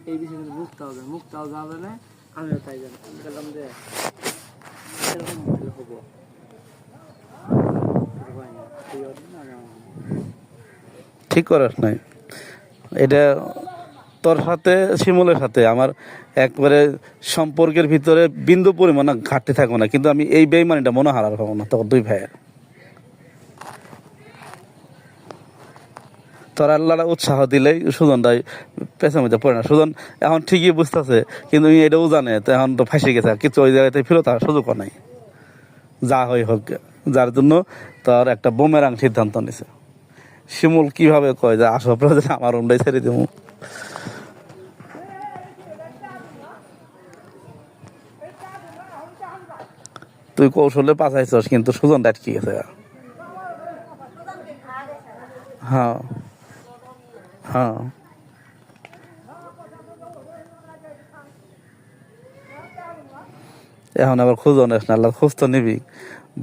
এই বিষয়ে কিন্তু মুক্তাও যাবে না, আমিও তাই জানি। আমি বললাম যে এরকম হবো ঠিক করাস নাই এটা। তোর সাথে শিমুলের সাথে আমার একবারে সম্পর্কের ভিতরে বিন্দু পরিমাণ ঘাটতি থাকবো না, কিন্তু আমি এই বেইমানিটা মনে হারার পাবো না তোর দুই ভাইয়ের। তোর আল্লাহ উৎসাহ দিলেই সুজন দাই পেছনের মধ্যে পড়ে না। সুজন এখন ঠিকই বুঝতেছে, কিন্তু এটাও জানে তো এখন তো ফাঁসে গেছে, কিছু ওই জায়গাতে ফেরত আসার সুযোগও নাই। যা হয় হোক, যার জন্য তার একটা বুমেরাং সিদ্ধান্ত নিছে। শিমুল কিভাবে কয় যে আসো প্রয়োজন আমার রুমটাই ছেড়ে দেবো। তুই কৌশলে পাচাইছস, কিন্তু সুজন আটকে গেছে। হ্যাঁ হ্যাঁ, এখন আবার খুঁজও নিস না, আল্লাহ খোঁজ তো নিবি।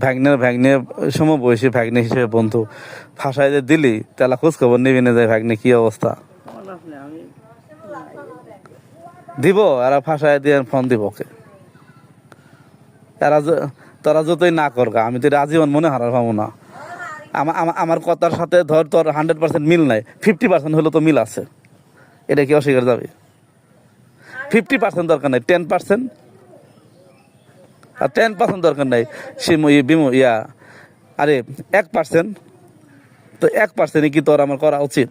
ভাগ্নে সমবয়সী ভাগ্নে হিসেবে বন্ধু ফাঁসাই যে দিলি, তাহলে খোঁজ খবর নিবি না যে ভাগ্নে কি অবস্থা। আমি দিব এরা ফাঁসাই দিয়ে ফোন দিব ওকে। তোরা যতই না করগা, আমি তো আজীবন মনে হারার পাবো না। আমার কথার সাথে ধর তোর 100% মিল নাই, 50% হলো তো মিল আছে। এটা কি অস্বীকার যাবে? 50% দরকার নাই, 10%। আর 10% দরকার নাই, আরে 1%। তো 1% কি তোর আমার করা উচিত?